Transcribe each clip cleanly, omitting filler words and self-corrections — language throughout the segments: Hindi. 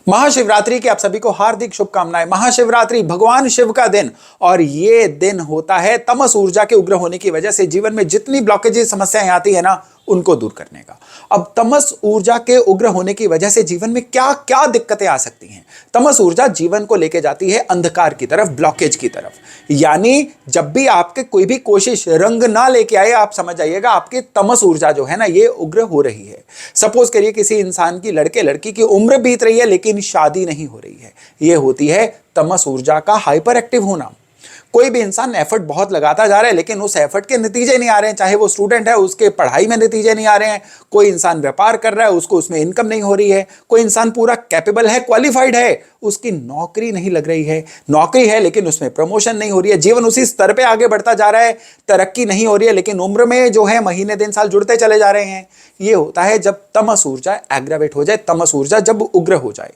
महाशिवरात्रि की आप सभी को हार्दिक शुभकामनाएं। महाशिवरात्रि भगवान शिव का दिन और ये दिन होता है तमस ऊर्जा के उग्र होने की वजह से जीवन में जितनी ब्लॉकेजेस समस्याएं आती है ना उनको दूर करने का। अब तमस ऊर्जा के उग्र होने की वजह से जीवन में क्या क्या दिक्कतें आ सकती हैं। तमस ऊर्जा जीवन को लेके जाती है अंधकार की तरफ, ब्लॉकेज की तरफ। यानी जब भी आपके कोई भी कोशिश रंग ना लेके आए, आप समझ जाइएगा आपकी तमस ऊर्जा जो है ना ये उग्र हो रही है। सपोज करिए किसी इंसान की, लड़के लड़की की उम्र बीत रही है लेकिन शादी नहीं हो रही है, ये होती है तमस ऊर्जा का हाइपर एक्टिव होना। कोई भी इंसान एफर्ट बहुत लगाता जा रहा है लेकिन उस एफर्ट के नतीजे नहीं आ रहे हैं, चाहे वो स्टूडेंट है उसके पढ़ाई में नतीजे नहीं आ रहे हैं, कोई इंसान व्यापार कर रहा है उसको उसमें इनकम नहीं हो रही है, कोई इंसान पूरा कैपेबल है, क्वालिफाइड है, उसकी नौकरी नहीं लग रही है, नौकरी है लेकिन उसमें प्रमोशन नहीं हो रही है, जीवन उसी स्तर पे आगे बढ़ता जा रहा है, तरक्की नहीं हो रही है, लेकिन उम्र में जो है महीने दिन साल जुड़ते चले जा रहे हैं। ये होता है जब तमस ऊर्जा एग्रावेट हो जाए, तमस ऊर्जा जब उग्र हो जाए।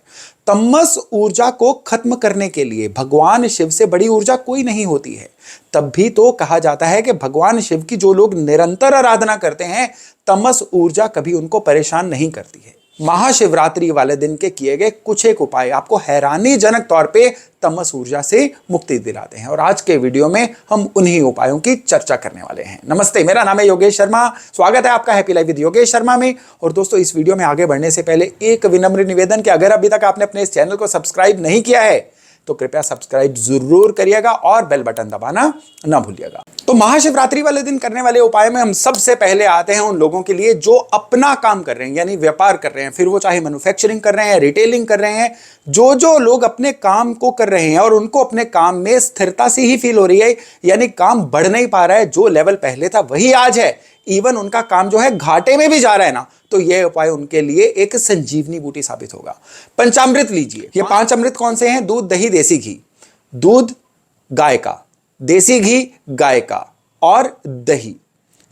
तमस ऊर्जा को खत्म करने के लिए भगवान शिव से बड़ी ऊर्जा कोई नहीं होती है। तब भी तो कहा जाता है कि भगवान शिव की जो लोग निरंतर आराधना करते हैं तमस ऊर्जा कभी उनको परेशान नहीं करती है। महाशिवरात्रि वाले दिन के किए गए कुछ एक उपाय आपको हैरानीजनक तौर पे तमस ऊर्जा से मुक्ति दिलाते हैं और आज के वीडियो में हम उन्हीं उपायों की चर्चा करने वाले हैं। नमस्ते, मेरा नाम है योगेश शर्मा। स्वागत है आपका happy life with Yogesh Sharma में। और दोस्तों, इस वीडियो में आगे बढ़ने से पहले एक विनम्र निवेदन कि अगर अभी तक आपने अपने इस चैनल को सब्सक्राइब नहीं किया है तो कृपया सब्सक्राइब जरूर करिएगा और बेल बटन दबाना ना भूलिएगा। तो महाशिवरात्रि वाले दिन करने वाले उपाय में हम सबसे पहले आते हैं उन लोगों के लिए जो अपना काम कर रहे हैं, यानी व्यापार कर रहे हैं, फिर वो चाहे मैन्युफैक्चरिंग कर रहे हैं, रिटेलिंग कर रहे हैं। जो लोग अपने काम को कर रहे हैं और उनको अपने काम में स्थिरता सी ही फील हो रही है, यानी काम बढ़ नहीं पा रहा है, जो लेवल पहले था वही आज है, इवन उनका काम जो है घाटे में भी जा रहा है ना, तो यह उपाय उनके लिए एक संजीवनी बूटी साबित होगा। पंचामृत लीजिए। ये 5 अमृत कौन से हैं? दूध, दही, देसी घी। दूध गाय का, देसी घी गाय का और दही।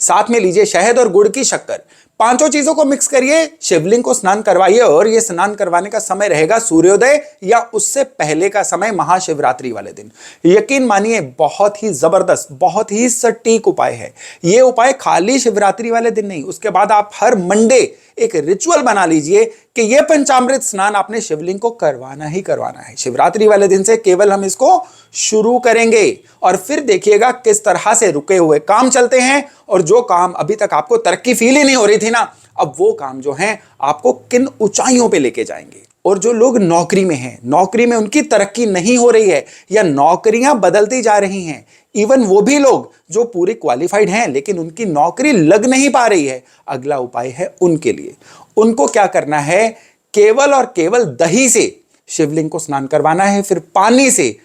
साथ में लीजिए शहद और गुड़ की शक्कर। पांचों चीजों को मिक्स करिए, शिवलिंग को स्नान करवाइए और यह स्नान करवाने का समय रहेगा सूर्योदय या उससे पहले का समय, महाशिवरात्रि वाले दिन। यकीन मानिए बहुत ही जबरदस्त, बहुत ही सटीक उपाय है। यह उपाय खाली शिवरात्रि वाले दिन नहीं, उसके बाद आप हर मंडे एक रिचुअल बना लीजिए कि यह पंचामृत स्नान आपने शिवलिंग को करवाना ही करवाना है। शिवरात्रि वाले दिन से केवल हम इसको शुरू करेंगे और फिर देखिएगा किस तरह से रुके हुए काम चलते हैं और जो काम अभी तक आपको तरक्की फील ही नहीं हो रही थी ना, अब वो काम जो है आपको किन ऊंचाइयों पे लेके जाएंगे। और जो लोग नौकरी में हैं, नौकरी में उनकी तरक्की नहीं हो रही है या नौकरियां बदलती जा रही हैं, इवन वो भी लोग जो पूरे क्वालिफाइड हैं लेकिन उनकी नौकरी लग नहीं पा रही है, अगला उपाय है उनके लिए। उनको क्या करना है? केवल और केवल दही से शिवलिंग को स्नान करवाना है, फिर पानी से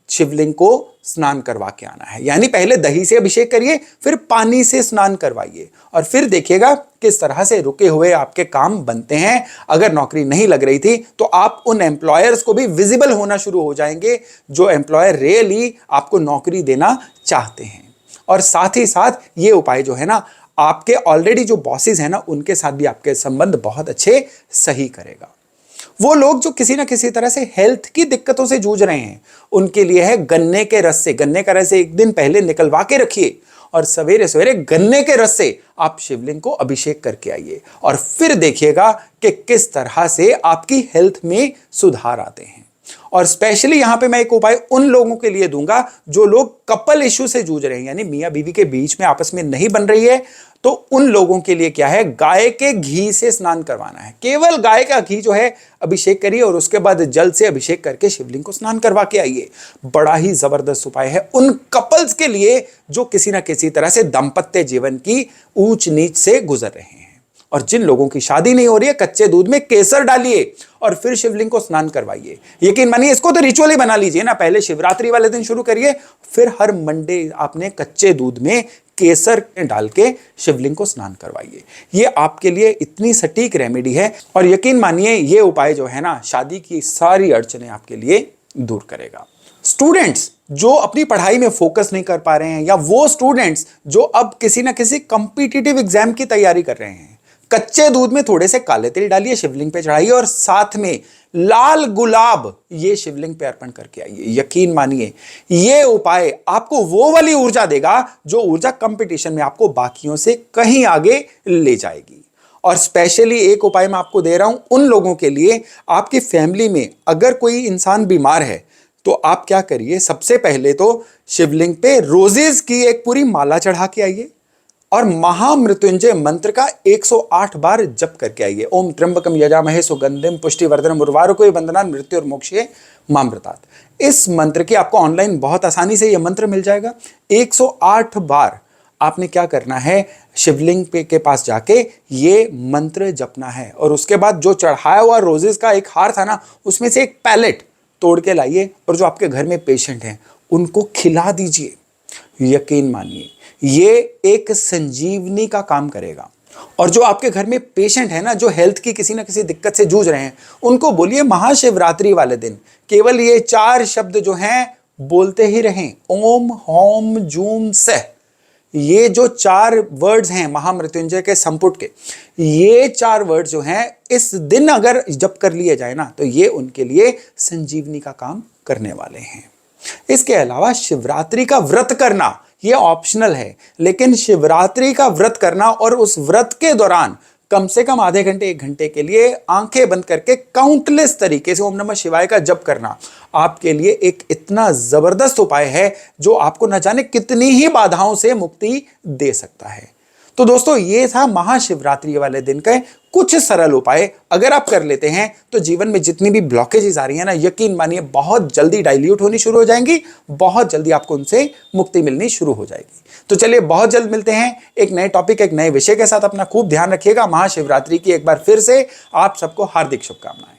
शिवलिंग को स्नान करवा के आना है। यानी पहले दही से अभिषेक करिए, फिर पानी से स्नान करवाइए और फिर देखिएगा किस तरह से रुके हुए आपके काम बनते हैं। अगर नौकरी नहीं लग रही थी तो आप उन एम्प्लॉयर्स को भी विजिबल होना शुरू हो जाएंगे जो एम्प्लॉयर रियली आपको नौकरी देना चाहते हैं। और साथ ही साथ ये उपाय जो है ना, आपके ऑलरेडी जो बॉसेस हैं ना उनके साथ भी आपके संबंध बहुत अच्छे सही करेगा। वो लोग जो किसी ना किसी तरह से हेल्थ की दिक्कतों से जूझ रहे हैं उनके लिए है गन्ने के रस से। गन्ने का रस एक दिन पहले निकलवा के रखिए और सवेरे सवेरे गन्ने के रस से आप शिवलिंग को अभिषेक करके आइए और फिर देखिएगा कि किस तरह से आपकी हेल्थ में सुधार आते हैं। और स्पेशली यहां पे मैं एक उपाय उन लोगों के लिए दूंगा जो लोग कपल इश्यू से जूझ रहे हैं, यानी मियां बीवी के बीच में आपस में नहीं बन रही है, तो उन लोगों के लिए क्या है? गाय के घी से स्नान करवाना है। केवल गाय का घी जो है अभिषेक करिए और उसके बाद जल से अभिषेक करके शिवलिंग को स्नान करवा के आइए। बड़ा ही जबरदस्त उपाय है उन कपल्स के लिए जो किसी ना किसी तरह से दाम्पत्य जीवन की ऊंच नीच से गुजर रहे हैं। और जिन लोगों की शादी नहीं हो रही है, कच्चे दूध में केसर डालिए और फिर शिवलिंग को स्नान करवाइए। यकीन मानिए इसको तो रिचुअल ही बना लीजिए ना, पहले शिवरात्रि वाले दिन शुरू करिए, फिर हर मंडे आपने कच्चे दूध में केसर डाल के शिवलिंग को स्नान करवाइए। ये आपके लिए इतनी सटीक रेमेडी है और यकीन मानिए ये उपाय जो है ना, शादी की सारी अड़चनें आपके लिए दूर करेगा। स्टूडेंट्स जो अपनी पढ़ाई में फोकस नहीं कर पा रहे हैं या वो स्टूडेंट्स जो अब किसी ना किसी कॉम्पिटिटिव एग्जाम की तैयारी कर रहे हैं, कच्चे दूध में थोड़े से काले तिल डालिए, शिवलिंग पे चढ़ाइए और साथ में लाल गुलाब ये शिवलिंग पे अर्पण करके आइए। यकीन मानिए ये उपाय आपको वो वाली ऊर्जा देगा जो ऊर्जा कंपटीशन में आपको बाकियों से कहीं आगे ले जाएगी। और स्पेशली एक उपाय मैं आपको दे रहा हूं उन लोगों के लिए, आपकी फैमिली में अगर कोई इंसान बीमार है तो आप क्या करिए, सबसे पहले तो शिवलिंग पे रोजेज की एक पूरी माला चढ़ा के आइए और महामृत्युंजय मंत्र का 108 बार जप करके आइए। ओम त्र्यंबकम यजामहे सुगंधिम पुष्टिवर्धनम उर्वारुकमिव बंधनान् मृत्युर्मोक्षये मामृतात्। इस मंत्र की आपको ऑनलाइन बहुत आसानी से यह मंत्र मिल जाएगा। 108 बार आपने क्या करना है, शिवलिंग पे के पास जाके ये मंत्र जपना है और उसके बाद जो चढ़ाया हुआ रोजेस का एक हार था ना, उसमें से एक पैलेट तोड़ के लाइए और जो आपके घर में पेशेंट हैं उनको खिला दीजिए। यकीन मानिए ये एक संजीवनी का काम करेगा। और जो आपके घर में पेशेंट है ना, जो हेल्थ की किसी ना किसी दिक्कत से जूझ रहे हैं, उनको बोलिए महाशिवरात्रि वाले दिन केवल ये 4 शब्द जो हैं बोलते ही रहें, ओम होम जूम सह। ये जो 4 वर्ड्स हैं महामृत्युंजय के संपुट के, ये 4 वर्ड्स जो हैं इस दिन अगर जप कर लिए जाए ना, तो ये उनके लिए संजीवनी का काम करने वाले हैं। इसके अलावा शिवरात्रि का व्रत करना ये ऑप्शनल है, लेकिन शिवरात्रि का व्रत करना और उस व्रत के दौरान कम से कम आधे घंटे 1 घंटे के लिए आंखें बंद करके काउंटलेस तरीके से ओम नमः शिवाय का जप करना आपके लिए एक इतना जबरदस्त उपाय है जो आपको न जाने कितनी ही बाधाओं से मुक्ति दे सकता है। तो दोस्तों ये था महाशिवरात्रि वाले दिन के कुछ सरल उपाय। अगर आप कर लेते हैं तो जीवन में जितनी भी ब्लॉकेजेस आ रही है ना, यकीन मानिए बहुत जल्दी डाइल्यूट होनी शुरू हो जाएंगी, बहुत जल्दी आपको उनसे मुक्ति मिलनी शुरू हो जाएगी। तो चलिए बहुत जल्द मिलते हैं एक नए टॉपिक, एक नए विषय के साथ। अपना खूब ध्यान रखिएगा। महाशिवरात्रि की एक बार फिर से आप सबको हार्दिक शुभकामनाएं।